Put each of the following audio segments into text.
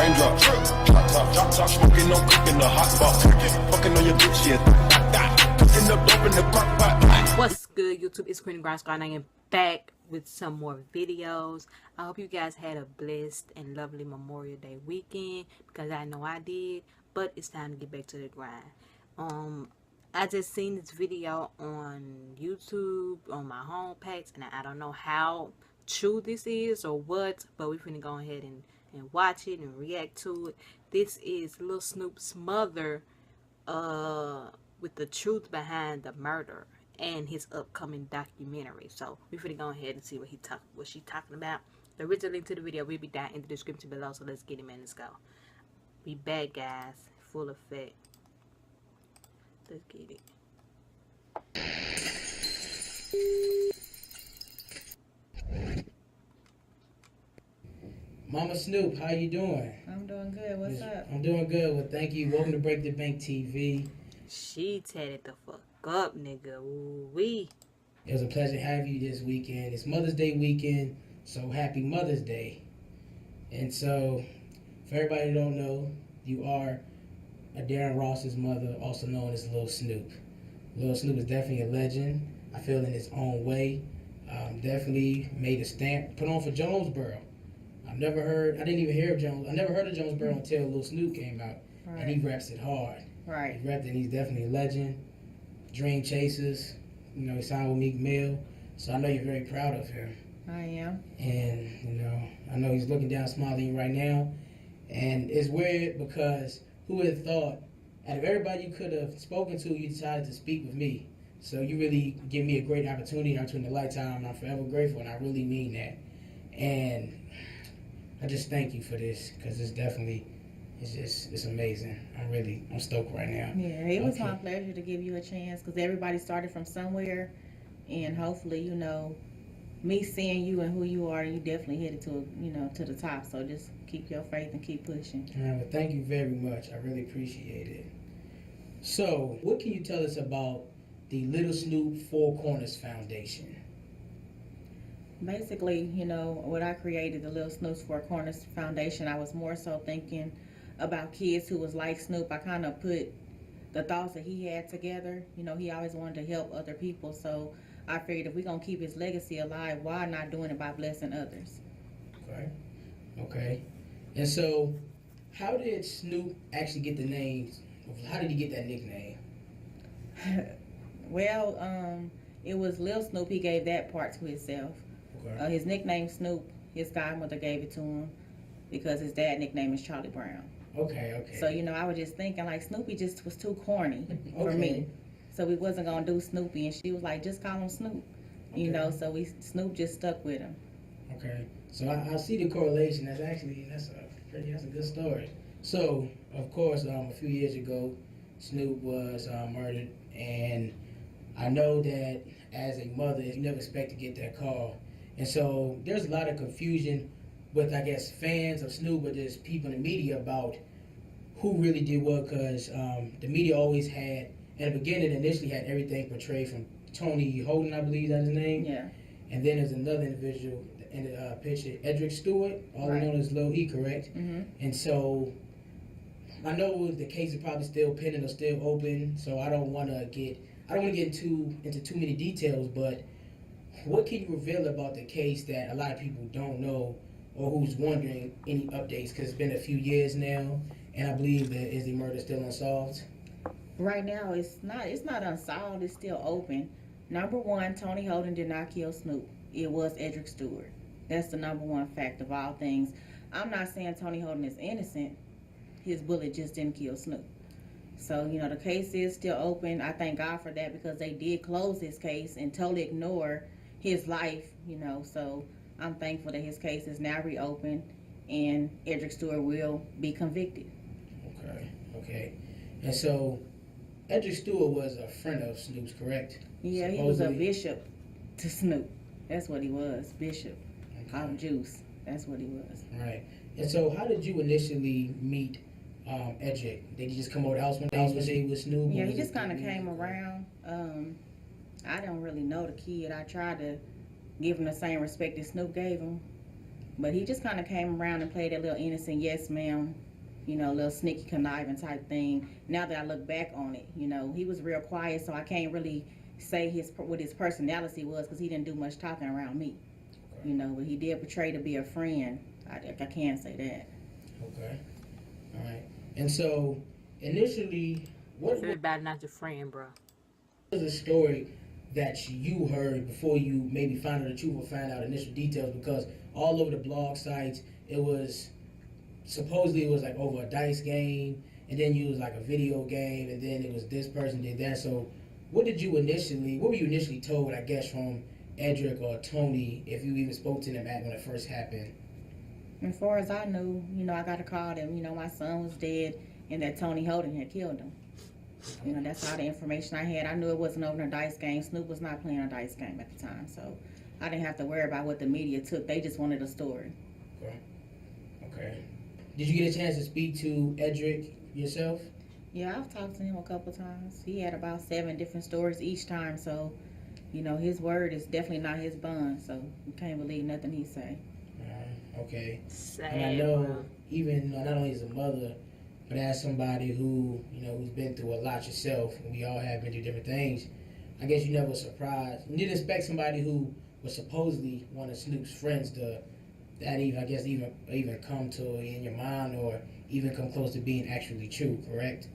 raindrop. Drop top, smoking, no cooking the hot box. Fucking on your bitch, yeah. Cooking up dope in the crock pot. What's good, YouTube? It's Queen Grind Squad, and I am back with some more videos. I hope you guys had a blessed and lovely Memorial Day weekend, because I know I did. But it's time to get back to the grind. I just seen this video on YouTube on my home page, and I don't know how true this is or what, but we're finna go ahead and watch it and react to it. This is Lil Snupe's mother with the truth behind the murder and his upcoming documentary. So we're finna go ahead and see what she's talking about. The original link to the video will be down in the description below, so let's get him in. Let's go. We back, guys, full effect. Let's get it. Mama Snupe, how you doing? I'm doing good. What's up? I'm doing good. Well, thank you. Welcome to Break the Bank TV. She tatted the fuck up, nigga. Ooh-wee. It was a pleasure to have you this weekend. It's Mother's Day weekend, so happy Mother's Day. And so, for everybody who don't know, you are Darren Ross's mother, also known as Lil Snupe. Lil Snupe is definitely a legend, I feel, in his own way. Definitely made a stamp, put on for Jonesboro. I never heard of Jonesboro until Lil Snupe came out, right. And he reps it hard. Right. He repped it, he's definitely a legend. Dream Chasers, you know, he signed with Meek Mill, so I know you're very proud of him. I am. And, you know, I know he's looking down smiling right now, and it's weird because who would have thought, out of everybody you could have spoken to, you decided to speak with me. So you really give me a great opportunity in a lifetime, and I'm forever grateful, and I really mean that. And I just thank you for this, because it's amazing. I'm stoked right now. Yeah, it was my pleasure to give you a chance, because everybody started from somewhere, and hopefully, you know, me seeing you and who you are, you definitely headed to the top. So just keep your faith and keep pushing. All right, well, thank you very much. I really appreciate it. So, what can you tell us about the Little Snupe Four Corners Foundation? Basically, you know, when I created the Little Snupe's Four Corners Foundation, I was more so thinking about kids who was like Snupe. I kind of put the thoughts that he had together. You know, he always wanted to help other people, so I figured if we're going to keep his legacy alive, why not doing it by blessing others? Okay. And so, how did Snupe actually get the name? How did he get that nickname? Well, it was Lil Snupe. He gave that part to himself. Okay. His nickname Snupe, his godmother gave it to him because his dad nickname is Charlie Brown. Okay. So, you know, I was just thinking, like, Snoopy just was too corny for me. So we wasn't going to do Snoopy, and she was like, just call him Snoop. Okay. You know, so Snoop just stuck with him. Okay. So I see the correlation. That's a good story. So, of course, a few years ago, Snupe was murdered, and I know that as a mother, you never expect to get that call. And so there's a lot of confusion with, I guess, fans of Snupe, but there's people in the media about who really did what, because the media always had, in the beginning, initially had everything portrayed from Tony Holden, I believe that's his name. Yeah. And then there's another individual in the picture, Edric Stewart, also known as Lil E, correct? Mm-hmm. And so I know the case is probably still pending or still open, so I don't want to get into too many details, but what can you reveal about the case that a lot of people don't know, or who's wondering any updates? Because it's been a few years now, and I believe that is the murder still unsolved? Right now, it's not unsolved. It's still open. Number one, Tony Holden did not kill Snupe. It was Edric Stewart. That's the number one fact of all things. I'm not saying Tony Holden is innocent. His bullet just didn't kill Snupe. So, you know, the case is still open. I thank God for that, because they did close his case and totally ignore his life, you know. So I'm thankful that his case is now reopened and Edric Stewart will be convicted. Okay. And so Edric Stewart was a friend of Snupe's, correct? Yeah, he was a bishop to Snupe. That's what he was, bishop. Called Juice. That's what he was. Right. And so how did you initially meet Edric? Did he just come over the house when he was Snupe? Yeah, he just kind of came around. I don't really know the kid. I tried to give him the same respect that Snupe gave him. But he just kind of came around and played that little innocent yes ma'am, little sneaky conniving type thing. Now that I look back on it, he was real quiet, so I can't really say what his personality was because he didn't do much talking around me. But he did portray to be a friend. I can say that. Okay. All right. And so, initially, what Feel bad not your friend, bro. was the story that you heard before you maybe found out the truth or found out initial details? Because all over the blog sites, it was supposedly it was like over a dice game, and then you was like a video game, and then it was this person did that. So, what were you initially told? I guess from Edric or Tony, if you even spoke to them when it first happened. As far as I knew, I got a call that my son was dead and that Tony Holden had killed him. That's all the information I had. I knew it wasn't over a dice game. Snoop was not playing a dice game at the time, so I didn't have to worry about what the media took. They just wanted a story. Okay. Did you get a chance to speak to Edric yourself? Yeah, I've talked to him a couple times. He had about 7 different stories each time, so his word is definitely not his bond. So you can't believe nothing he say. Okay. Sad, and I know bro. even not only as a mother, but as somebody who who's been through a lot yourself, and we all have been through different things. I guess you never was surprised. You didn't expect somebody who was supposedly one of Snoop's friends to even come to in your mind or even come close to being actually true. Correct?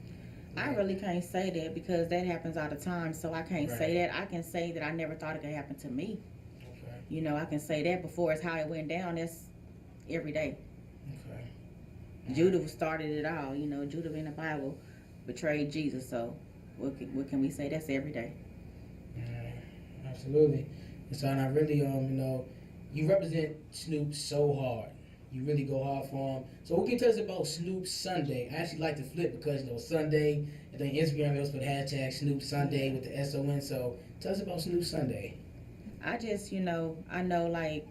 I really can't say that because that happens all the time. So I can't say that. I can say that I never thought it could happen to me. Okay. I can say that before it's how it went down. That's every day. Okay. Judah started it all. Judah in the Bible betrayed Jesus. So what can we say? That's every day. Absolutely. And so, and I really, you represent Snoop so hard. You really go hard for him. So what can you tell us about Snoop Sunday? I actually like to flip because, Sunday, and then Instagram also put hashtag Snoop Sunday with the SON. So tell us about Snoop Sunday. I just, I know like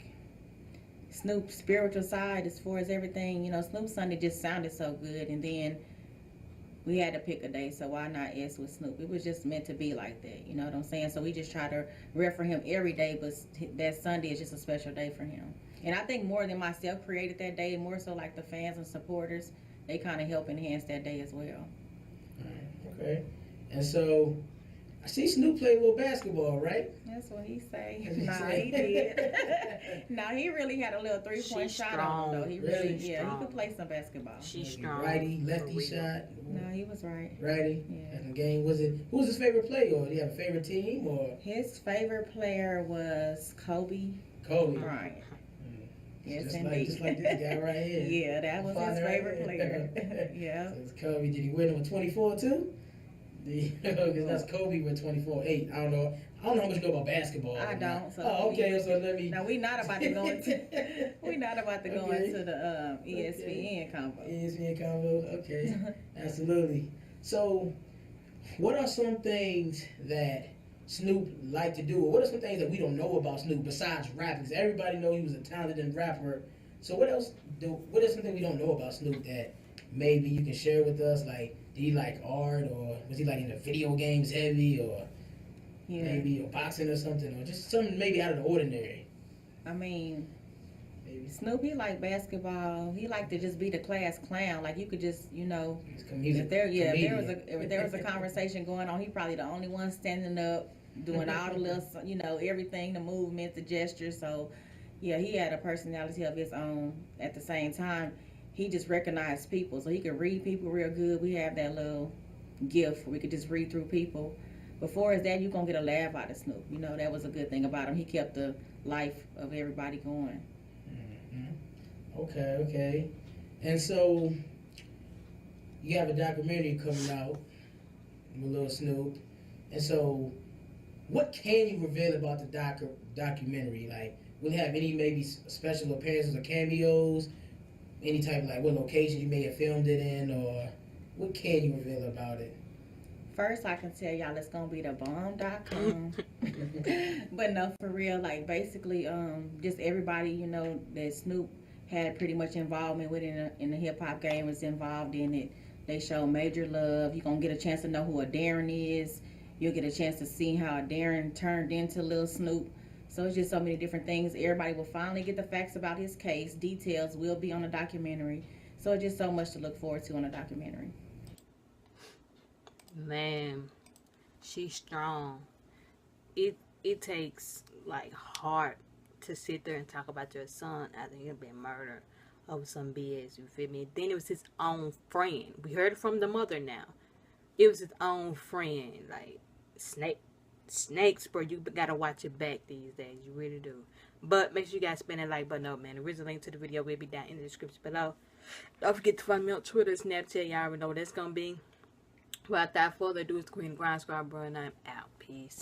Snoop's spiritual side as far as everything, Snoop Sunday just sounded so good. And then we had to pick a day, so why not S with Snoop? It was just meant to be like that, you know what I'm saying? So we just try to rep for him every day, but that Sunday is just a special day for him. And I think more than myself created that day, more so like the fans and supporters, they kind of help enhance that day as well. Okay. And so, I see Snoop play a little basketball, right? That's what he say. Nah, he did. Nah, he really had a little 3-point shot on him, though. He really, he could play some basketball. She's strong. Righty, lefty shot. No, he was right. Righty. Yeah. And the game who was his favorite player? Or do you have a favorite team? Or his favorite player was Kobe. Right. Yes, just indeed. Just like this guy right here. Yeah, that was his favorite player. Yeah. So it's Kobe. Did he win with 24 too? Because that's Kobe with 24-8. I don't know how much you know about basketball. I don't. So okay. So let me. Now we not about to go into the ESPN combo. ESPN combo. Okay. Absolutely. So, what are some things that Snoop like to do, or what are some things that we don't know about Snoop besides rapping? Because everybody know he was a talented rapper. So what else? What is something we don't know about Snoop that maybe you can share with us? Like, did he like art, or was he like into video games heavy, or maybe boxing or something, or just something maybe out of the ordinary? I mean, Snoop, he liked basketball. He liked to just be the class clown. Like you could just, if there was a conversation going on, he probably the only one standing up, doing all the little, everything, the movements, the gestures. So, yeah, he had a personality of his own. At the same time, he just recognized people, so he could read people real good. We have that little gift where we could just read through people. Before that, you're going to get a laugh out of Snoop. That was a good thing about him. He kept the life of everybody going. Mm-hmm. Okay. And so, you have a documentary coming out with Little Snoop. And so, what can you reveal about the documentary? Like, will it have any maybe special appearances or cameos? Any type of what locations you may have filmed it in, or what can you reveal about it? First, I can tell y'all it's gonna be the bomb.com. But no, for real, basically, just everybody that Snoop had pretty much involvement with in the hip hop game was involved in it. They show major love. You're gonna get a chance to know who a Darren is. You'll get a chance to see how a Darren turned into Lil Snoop. So it's just so many different things. Everybody will finally get the facts about his case. Details will be on the documentary. So it's just so much to look forward to on the documentary. Man, she's strong. It takes like heart to sit there and talk about your son after he's been murdered over some BS. You feel me? Then it was his own friend. We heard it from the mother now. It was his own friend. Like snakes, bro. You gotta watch your back these days. You really do. But make sure you guys spin that like button up, man. The original link to the video will be down in the description below. Don't forget to find me on Twitter, Snapchat. Y'all already know what that's gonna be. Without further ado, it's Queen Grind Squad, bro, and I'm out. Peace.